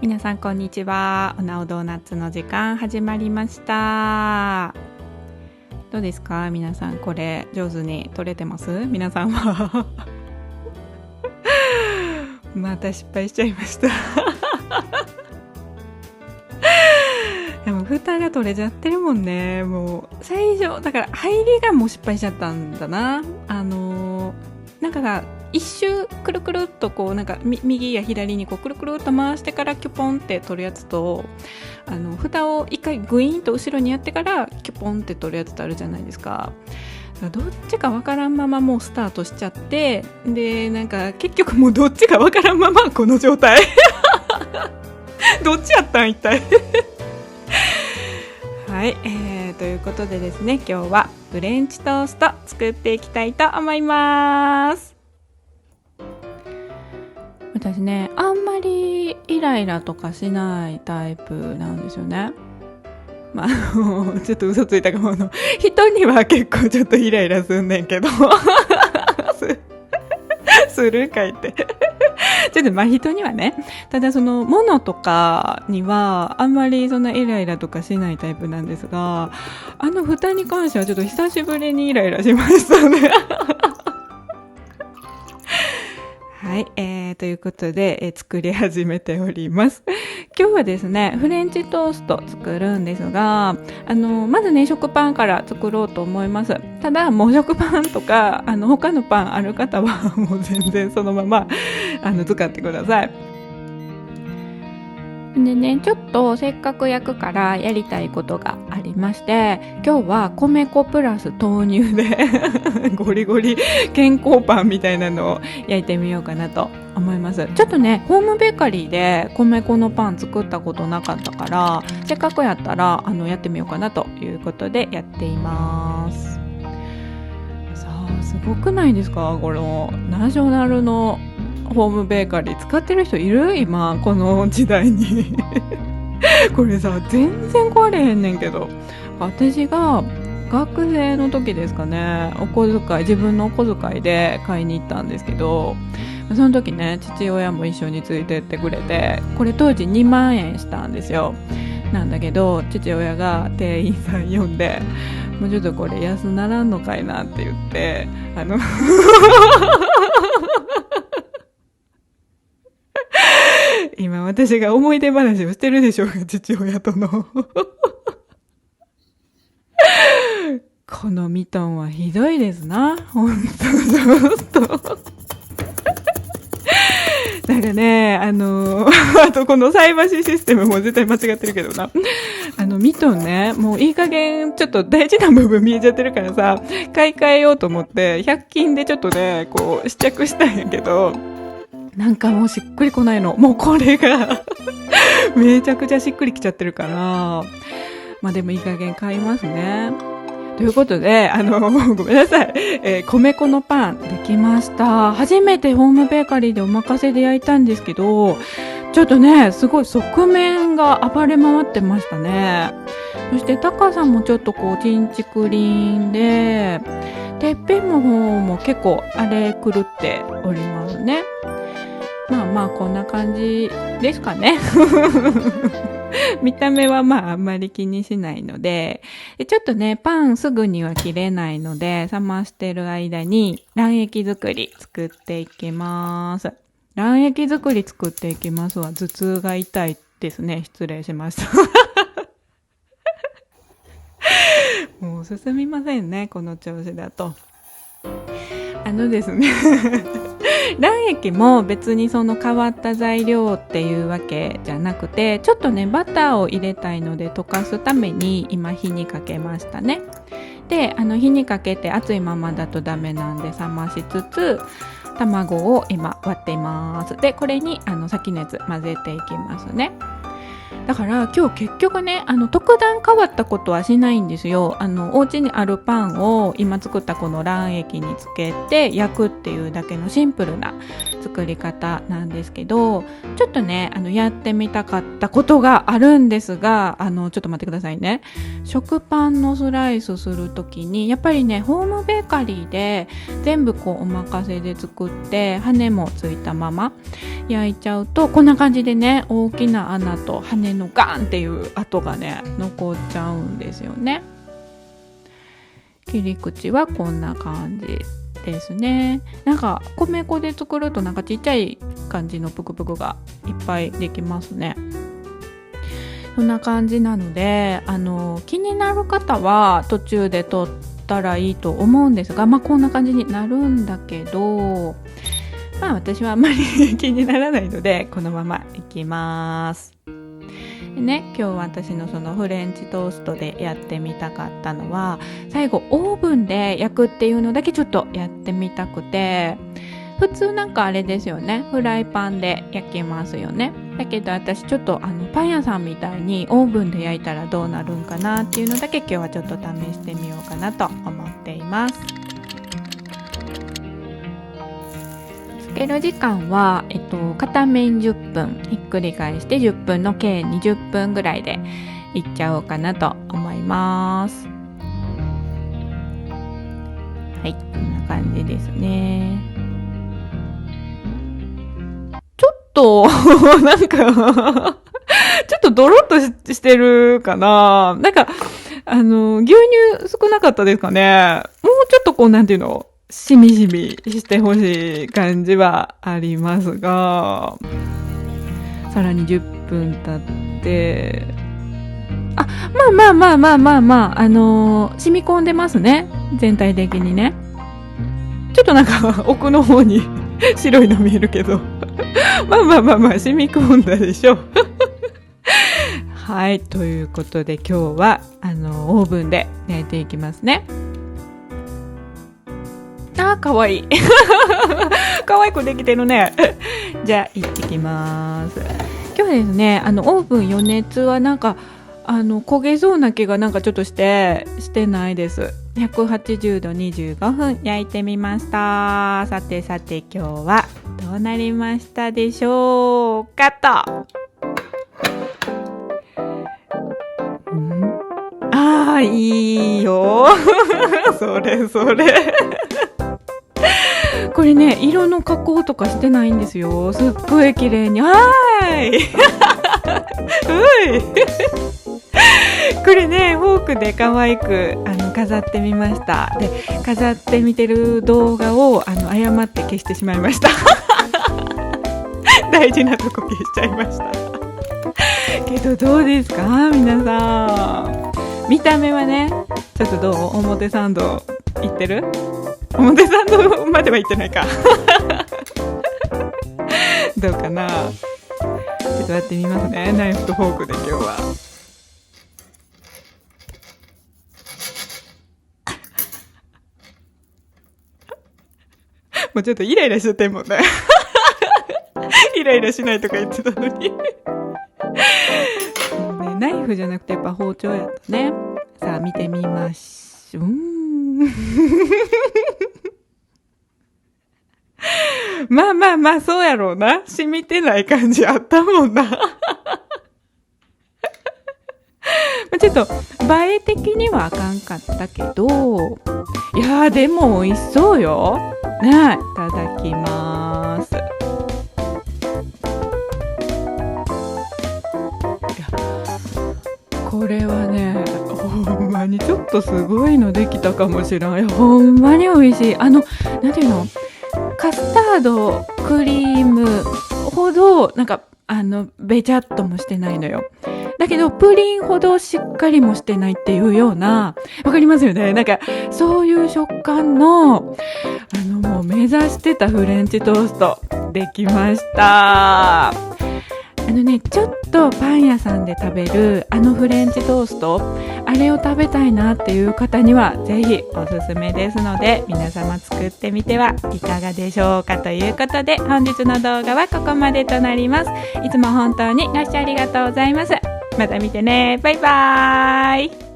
皆さんこんにちは。おなおドーナツの時間始まりました。どうですか皆さん、これ上手に撮れてます？皆さんはまた失敗しちゃいましたでも蓋が取れちゃってるもんね。もう最初だから入りがもう失敗しちゃったんだな。なんかさ、一周くるくるっとこうなんか右や左にこうくるくるっと回してからキュポンって取るやつと、蓋を一回グイーンと後ろにやってからキュポンって取るやつってあるじゃないですか。どっちかわからんままもうスタートしちゃって、でなんか結局もうどっちかわからんままこの状態どっちやったん一体はい、ということでですね、今日はフレンチトースト作っていきたいと思います。私ね、あんまりイライラとかしないタイプなんですよね。ちょっと嘘ついたかも。人には結構ちょっとイライラすんねんけどするかいってちょっと人にはね、ただその物とかにはあんまりそんなイライラとかしないタイプなんですが、蓋に関してはちょっと久しぶりにイライラしましたねはい、ということで、作り始めております。今日はですね、フレンチトースト作るんですが、まずね、食パンから作ろうと思います。ただ、もう食パンとか、他のパンある方は、もう全然そのまま、使ってください。でね、ちょっとせっかく焼くからやりたいことがありまして、今日は米粉プラス豆乳でゴリゴリ健康パンみたいなのを焼いてみようかなと思います。ちょっとね、ホームベーカリーで米粉のパン作ったことなかったから、せっかくやったらやってみようかなということでやっています。さあ、すごくないですか？このナショナルのホームベーカリー使ってる人いる？今この時代にこれさ、全然壊れへんねんけど、私が学生の時ですかね、お小遣い、自分のお小遣いで買いに行ったんですけど、その時ね、父親も一緒についてってくれて、これ当時2万円したんですよ。なんだけど父親が店員さん呼んで、もうちょっとこれ安ならんのかいなって言って今私が思い出話をしてるでしょうが、父親とのこのミトンはひどいですな、本当となんかね、あとこの菜箸システムも絶対間違ってるけどな。ミトンね、もういい加減ちょっと大事な部分見えちゃってるからさ、買い替えようと思って100均でちょっとね、こう試着したんやけど、なんかもうしっくりこないの。もうこれがめちゃくちゃしっくりきちゃってるから、でもいい加減買いますね。ということで、ごめんなさい。米粉のパンできました。初めてホームベーカリーでお任せで焼いたんですけど、ちょっとね、すごい側面が暴れ回ってましたね。そして高さもちょっとこう、チンチクリンで、てっぺんの方も結構荒れ狂っておりますね。こんな感じですかね。見た目はあんまり気にしないので、ちょっとね、パンすぐには切れないので、冷ましてる間に卵液作り作っていきます。卵液作り作っていきますわ。頭痛が痛いですね。失礼しました。もう進みませんね、この調子だと。ですね卵液も別にその変わった材料っていうわけじゃなくて、ちょっとねバターを入れたいので溶かすために今火にかけましたね。で、火にかけて熱いままだとダメなんで冷ましつつ、卵を今割っています。で、これに先のやつ混ぜていきますね。だから今日結局ね、特段変わったことはしないんですよ。お家にあるパンを今作ったこの卵液につけて焼くっていうだけのシンプルな作り方なんですけど、ちょっとね、やってみたかったことがあるんですが、ちょっと待ってくださいね。食パンのスライスするときに、やっぱりね、ホームベーカリーで全部こうお任せで作って、羽もついたまま焼いちゃうと、こんな感じでね、大きな穴と羽のガーンっていう跡がね、残っちゃうんですよね。切り口はこんな感じですね。なんか米粉で作るとなんかちっちゃい感じのプクプクがいっぱいできますね。そんな感じなので、気になる方は途中で取ったらいいと思うんですが、こんな感じになるんだけど、私はあんまり気にならないのでこのままいきます。でね、今日私のそのフレンチトーストでやってみたかったのは、最後オーブンで焼くっていうのだけちょっとやってみたくて、普通なんかあれですよね、フライパンで焼きますよね。だけど私ちょっとパン屋さんみたいにオーブンで焼いたらどうなるんかなっていうのだけ今日はちょっと試してみようかなと思っています。つける時間は、片面10分ひっくり返して10分の計20分ぐらいでいっちゃおうかなと思います。はい、こんな感じですね。ちょっとなんかちょっとドロッとしてるかな。なんか牛乳少なかったですかね。もうちょっとこうなんていうの、しみじみしてほしい感じはありますが、さらに10分経って、染み込んでますね。全体的にね。ちょっとなんか奥の方に白いの見えるけど、染み込んだでしょ。はい、ということで今日はオーブンで焼いていきますね。かわいいかわいくできてるね。じゃあ行ってきます。今日ですね、オーブン予熱はなんか焦げそうな気がなんかちょっとしてないです。180度25分焼いてみました。さてさて今日はどうなりましたでしょうかと。いいよそれこれね、色の加工とかしてないんですよ。すっごい綺麗に。これね、フォークで可愛く飾ってみました。で、飾ってみてる動画を誤って消してしまいました大事なとこ消しちゃいましたけどどうですか皆さん。見た目はね、ちょっとどう？表参道行ってる？表参道までは行ってないかどうかな。ちょっとやってみますね。ナイフとフォークで今日はもうちょっとイライラしててんもんねイライラしないとか言ってたのにもうね、ナイフじゃなくてやっぱ包丁やったね。さあ見てみましょう。そうやろうな。染みてない感じあったもんなちょっと映え的にはあかんかったけど、いやーでも美味しそうよね。いただきます。これはね、ほんまにちょっとすごいのできたかもしれない。ほんまに美味しい。なんていうの、カスタードクリームほどなんかべちゃっともしてないのよ。だけどプリンほどしっかりもしてないっていうような、わかりますよね。なんかそういう食感のもう目指してたフレンチトーストできました。ちょっとパン屋さんで食べるフレンチトースト、あれを食べたいなっていう方にはぜひおすすめですので、皆様作ってみてはいかがでしょうか。ということで本日の動画はここまでとなります。いつも本当にご視聴ありがとうございます。また見てね。バイバーイ。